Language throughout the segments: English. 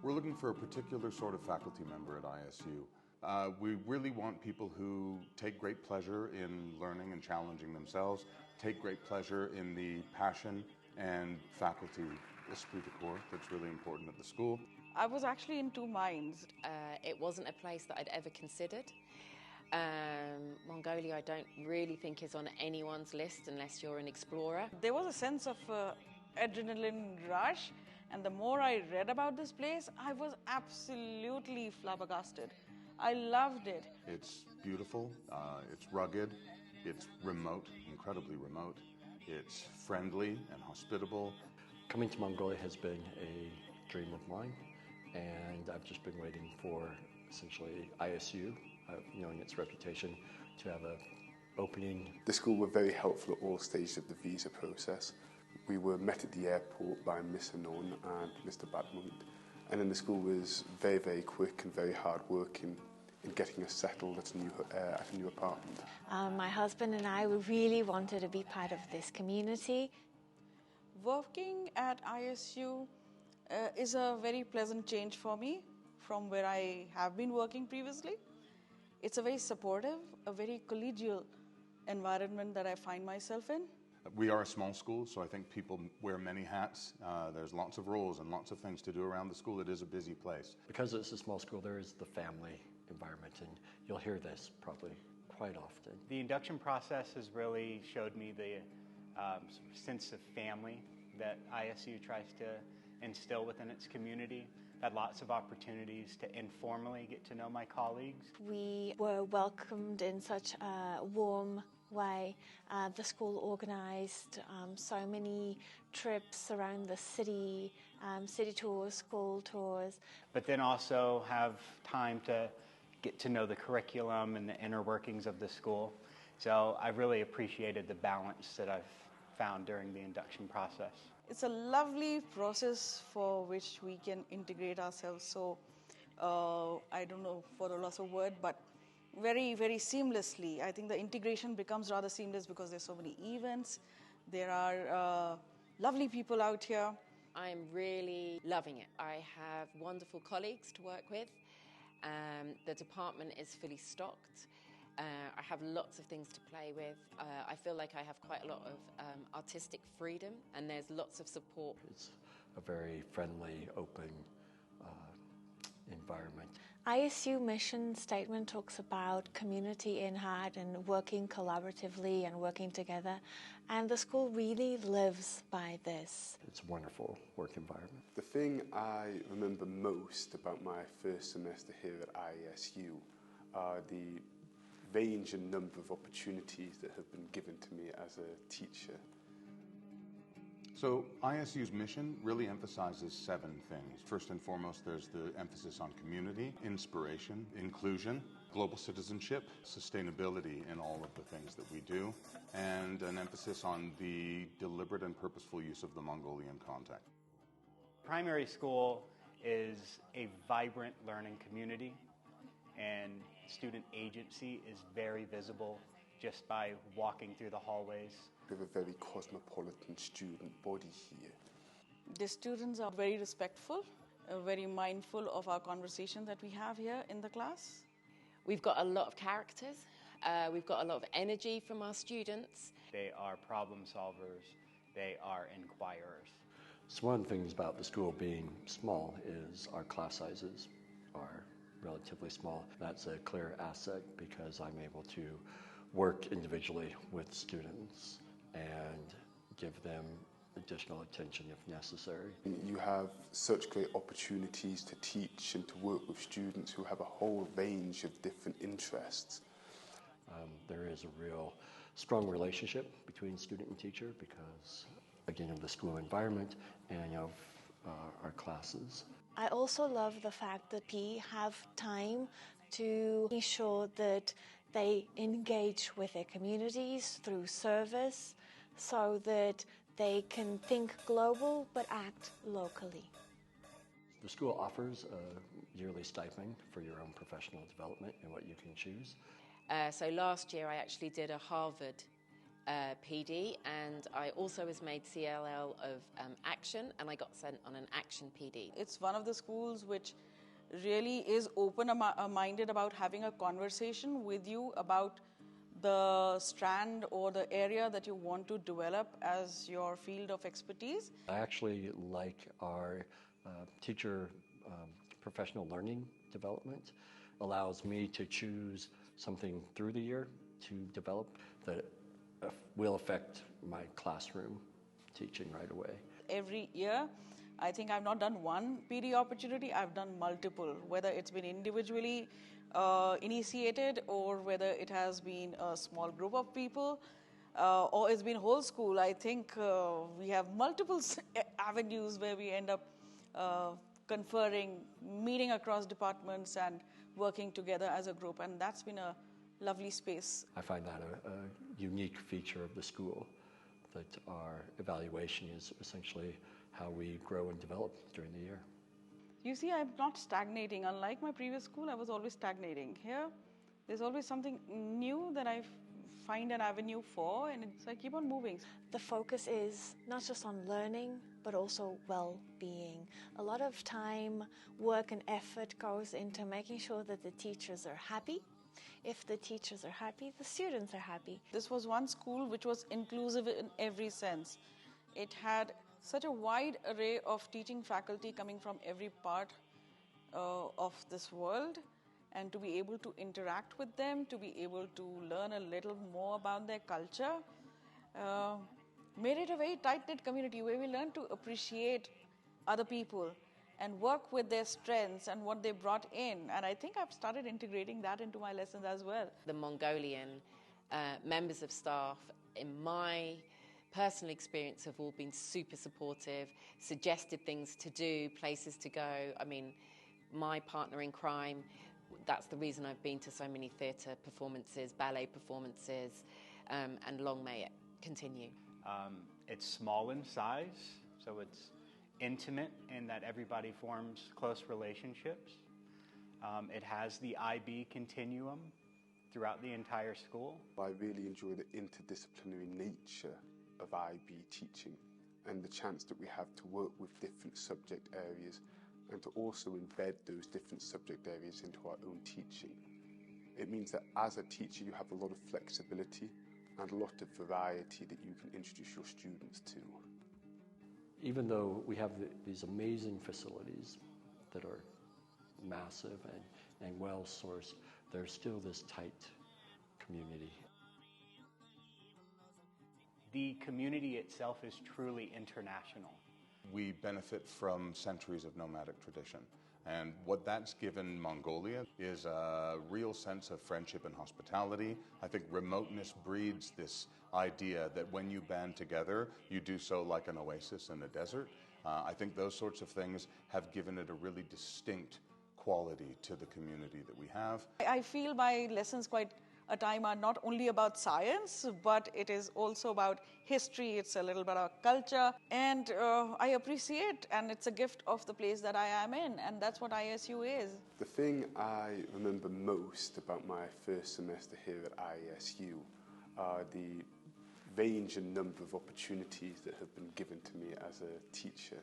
We're looking for a particular sort of faculty member at ISU. We really want people who take great pleasure in learning and challenging themselves, take great pleasure in the passion and faculty esprit de corps that's really important at the school. I was actually in two minds. It wasn't a place that I'd ever considered. Mongolia I don't really think is on anyone's list unless you're an explorer. There was a sense of adrenaline rush, and the more I read about this place, I was absolutely flabbergasted. I loved it. It's beautiful, it's rugged, it's remote, incredibly remote. It's friendly and hospitable. Coming to Mongolia has been a dream of mine, and I've just been waiting for essentially ISU, knowing its reputation, to have an opening. The school were very helpful at all stages of the visa process. We were met at the airport by Mr. Noonan and Mr. Badmund, and then the school was very, very quick and very hard working in getting us settled at a new apartment. My husband and I really wanted to be part of this community. Working at ISU is a very pleasant change for me from where I have been working previously. It's a very supportive, a very collegial environment that I find myself in. We are a small school, so I think people wear many hats. There's lots of roles and lots of things to do around the school. It is a busy place. Because it's a small school, there is the family environment, and you'll hear this probably quite often. The induction process has really showed me the sort of sense of family that ISU tries to instill within its community. Had lots of opportunities to informally get to know my colleagues. We were welcomed in such a warm way. The school organized so many trips around the city, city tours, school tours. But then also have time to get to know the curriculum and the inner workings of the school. So I really appreciated the balance that I've found during the induction process. It's a lovely process for which we can integrate ourselves. So, I don't know for the loss of word, but very, very seamlessly. I think the integration becomes rather seamless because there's so many events. There are lovely people out here. I'm really loving it. I have wonderful colleagues to work with. The department is fully stocked. I have lots of things to play with. I feel like I have quite a lot of artistic freedom, and there's lots of support. It's a very friendly, open environment. ISU mission statement talks about community in heart and working collaboratively and working together, and the school really lives by this. It's a wonderful work environment. The thing I remember most about my first semester here at ISU are the range and number of opportunities that have been given to me as a teacher. So ISU's mission really emphasizes 7 things. First and foremost, there's the emphasis on community, inspiration, inclusion, global citizenship, sustainability in all of the things that we do, and an emphasis on the deliberate and purposeful use of the Mongolian context. Primary school is a vibrant learning community, and student agency is very visible just by walking through the hallways. We have a very cosmopolitan student body here. The students are very respectful, very mindful of our conversation that we have here in the class. We've got a lot of characters. We've got a lot of energy from our students. They are problem solvers. They are inquirers. So one of the things about the school being small is our class sizes are relatively small. That's a clear asset because I'm able to work individually with students and give them additional attention if necessary. You have such great opportunities to teach and to work with students who have a whole range of different interests. There is a real strong relationship between student and teacher because, again, of the school environment and of our classes. I also love the fact that we have time to ensure that they engage with their communities through service so that they can think global but act locally. The school offers a yearly stipend for your own professional development and what you can choose. So last year I actually did a Harvard PD, and I also was made CLL of Action, and I got sent on an Action PD. It's one of the schools which really is open-minded about having a conversation with you about the strand or the area that you want to develop as your field of expertise. I actually like our teacher professional learning development. Allows me to choose something through the year to develop that will affect my classroom teaching right away. Every year, I think I've not done one PD opportunity, I've done multiple, whether it's been individually initiated or whether it has been a small group of people or it's been whole school. I think we have multiple avenues where we end up conferring, meeting across departments and working together as a group, and that's been a lovely space. I find that a unique feature of the school, that our evaluation is essentially how we grow and develop during the year. You see, I'm not stagnating. Unlike my previous school, I was always stagnating. Here, there's always something new that I find an avenue for, and so I keep on moving. The focus is not just on learning, but also well-being. A lot of time, work and effort goes into making sure that the teachers are happy. If the teachers are happy, the students are happy. This was one school which was inclusive in every sense. It had such a wide array of teaching faculty coming from every part of this world, and to be able to interact with them, to be able to learn a little more about their culture, made it a very tight-knit community where we learned to appreciate other people and work with their strengths and what they brought in. And I think I've started integrating that into my lessons as well. The Mongolian members of staff, in my personal experience, have all been super supportive, suggested things to do, places to go. I mean, my partner in crime, that's the reason I've been to so many theatre performances, ballet performances, and long may it continue. It's small in size, so it's intimate in that everybody forms close relationships. It has the IB continuum throughout the entire school. I really enjoy the interdisciplinary nature of IB teaching and the chance that we have to work with different subject areas and to also embed those different subject areas into our own teaching. It means that as a teacher you have a lot of flexibility and a lot of variety that you can introduce your students to. Even though we have these amazing facilities that are massive and well-sourced, there's still this tight community. The community itself is truly international. We benefit from centuries of nomadic tradition. And what that's given Mongolia is a real sense of friendship and hospitality. I think remoteness breeds this idea that when you band together, you do so like an oasis in a desert. I think those sorts of things have given it a really distinct quality to the community that we have. I feel my lessons quite a time are not only about science, but it is also about history. It's a little bit about culture, and I appreciate, and it's a gift of the place that I am in, and that's what ISU is. The thing I remember most about my first semester here at ISU are the range and number of opportunities that have been given to me as a teacher.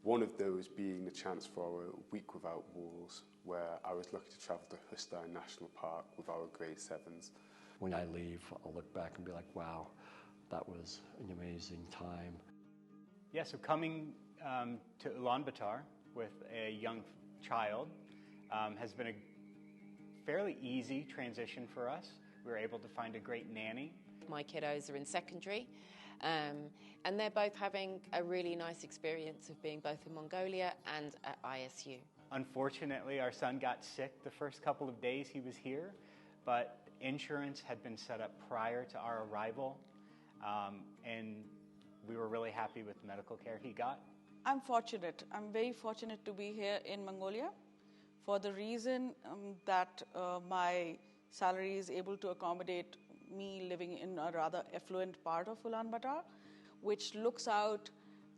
One of those being the chance for our Week Without Walls, where I was lucky to travel to Ulaanbaatar National Park with our grade 7s. When I leave, I'll look back and be like, wow, that was an amazing time. Yeah, so coming to Ulaanbaatar with a young child has been a fairly easy transition for us. We were able to find a great nanny. My kiddos are in secondary, and they're both having a really nice experience of being both in Mongolia and at ISU. Unfortunately, our son got sick the first couple of days he was here, but insurance had been set up prior to our arrival, and we were really happy with the medical care he got. I'm fortunate. I'm very fortunate to be here in Mongolia for the reason that my salary is able to accommodate me living in a rather affluent part of Ulaanbaatar, which looks out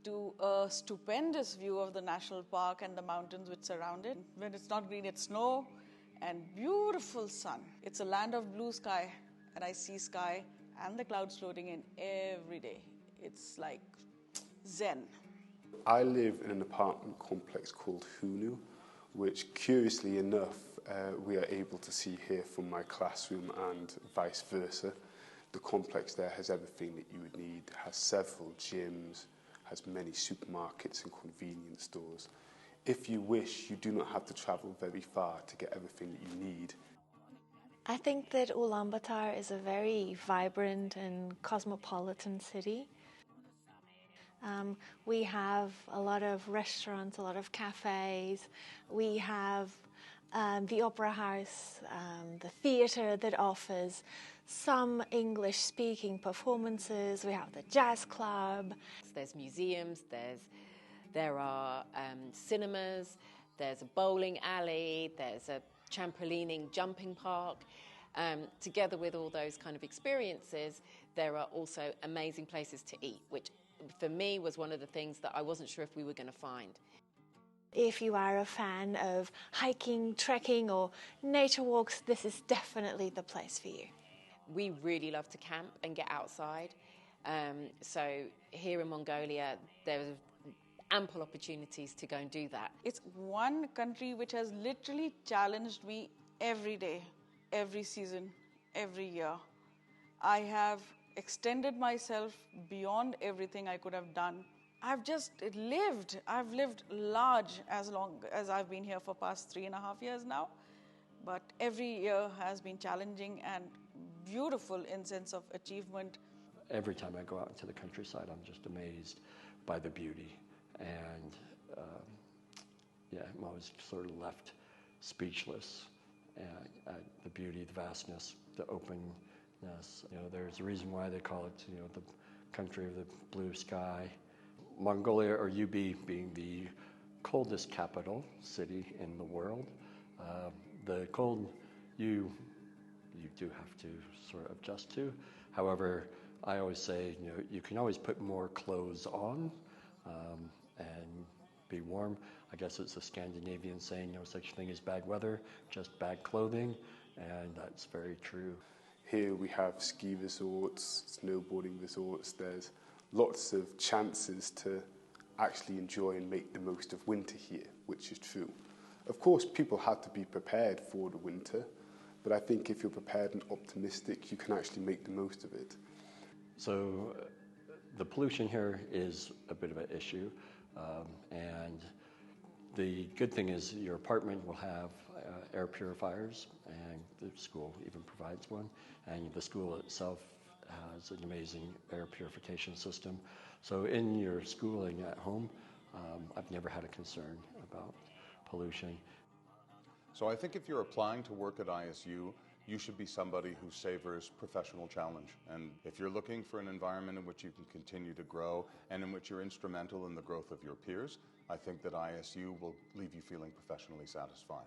to a stupendous view of the national park and the mountains which surround it. When it's not green, it's snow and beautiful sun. It's a land of blue sky, and I see sky and the clouds floating in every day. It's like zen. I live in an apartment complex called Hunu, which curiously enough we are able to see here from my classroom and vice versa. The complex there has everything that you would need, has several gyms, has many supermarkets and convenience stores. If you wish, you do not have to travel very far to get everything that you need. I think that Ulaanbaatar is a very vibrant and cosmopolitan city. We have a lot of restaurants, a lot of cafes. We have the opera house, the theatre that offers some English-speaking performances. We have the jazz club. There's museums, there are cinemas, there's a bowling alley, there's a trampolining jumping park. Together with all those kind of experiences, there are also amazing places to eat, which for me was one of the things that I wasn't sure if we were going to find. If you are a fan of hiking, trekking or nature walks, this is definitely the place for you. We really love to camp and get outside. So here in Mongolia, there's ample opportunities to go and do that. It's one country which has literally challenged me every day, every season, every year. I have extended myself beyond everything I could have done. I've lived large as long as I've been here for past 3.5 years now. But every year has been challenging and beautiful in sense of achievement. Every time I go out into the countryside, I'm just amazed by the beauty. And I'm always sort of left speechless at the beauty, the vastness, the openness. There's a reason why they call it, the country of the blue sky. Mongolia, or UB, being the coldest capital city in the world. The cold you do have to sort of adjust to. However, I always say, you can always put more clothes on and be warm. I guess it's a Scandinavian saying, no such thing as bad weather, just bad clothing, and that's very true. Here we have ski resorts, snowboarding resorts. There's lots of chances to actually enjoy and make the most of winter here, which is true. Of course, people have to be prepared for the winter, but I think if you're prepared and optimistic, you can actually make the most of it. So the pollution here is a bit of an issue, and the good thing is your apartment will have air purifiers, and the school even provides one, and the school itself has an amazing air purification system. So in your schooling at home, I've never had a concern about pollution. So I think if you're applying to work at ISU, you should be somebody who savors professional challenge. And if you're looking for an environment in which you can continue to grow and in which you're instrumental in the growth of your peers, I think that ISU will leave you feeling professionally satisfied.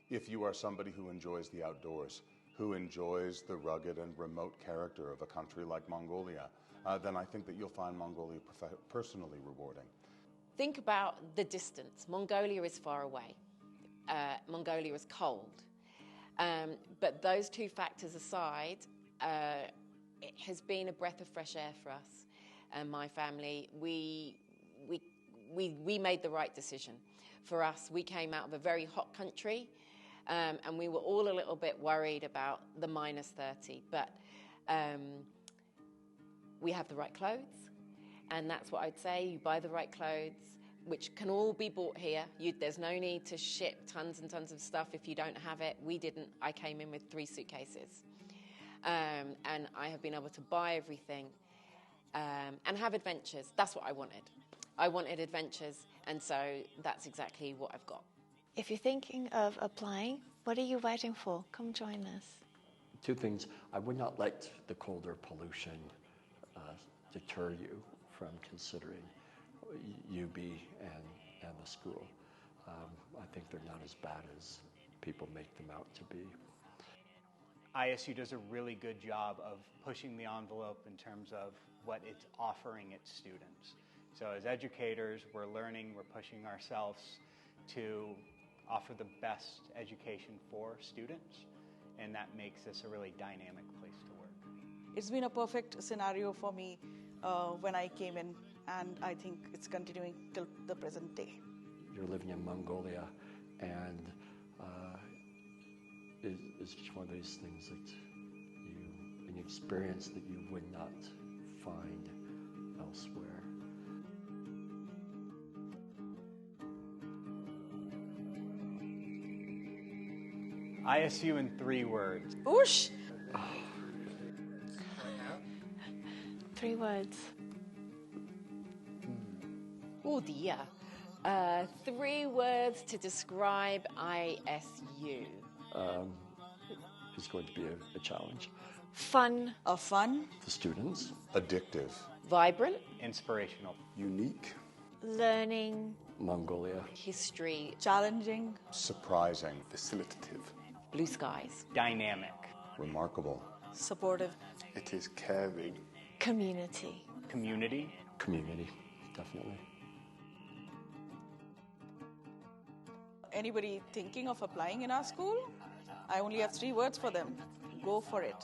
If you are somebody who enjoys the outdoors, who enjoys the rugged and remote character of a country like Mongolia, then I think that you'll find Mongolia personally rewarding. Think about the distance. Mongolia is far away. Mongolia is cold. But those two factors aside, it has been a breath of fresh air for us and my family. We made the right decision. For us, we came out of a very hot country, and we were all a little bit worried about the -30. But we have the right clothes, and that's what I'd say. You buy the right clothes, which can all be bought here. There's no need to ship tons and tons of stuff if you don't have it. We didn't. I came in with 3 suitcases. And I have been able to buy everything and have adventures. That's what I wanted. I wanted adventures, and so that's exactly what I've got. If you're thinking of applying, what are you waiting for? Come join us. 2 things. I would not let the cold or pollution deter you from considering UB and the school. I think they're not as bad as people make them out to be. ISU does a really good job of pushing the envelope in terms of what it's offering its students. So as educators, we're learning, we're pushing ourselves to offer the best education for students, and that makes this a really dynamic place to work. it's been a perfect scenario for me when I came in, and I think it's continuing till the present day. You're living in Mongolia, and it's just one of those things that an experience that you would not find elsewhere. ISU in 3 words. Oosh! 3 words. Oh dear. 3 words to describe ISU. It's going to be a challenge. Fun. Fun. The students. Addictive. Vibrant. Inspirational. Unique. Learning. Mongolia. History. Challenging. Surprising. Facilitative. Blue skies. Dynamic. Remarkable. Supportive. It is caring. Community. Community. Community, definitely. Anybody thinking of applying in our school? I only have 3 words for them. Go for it.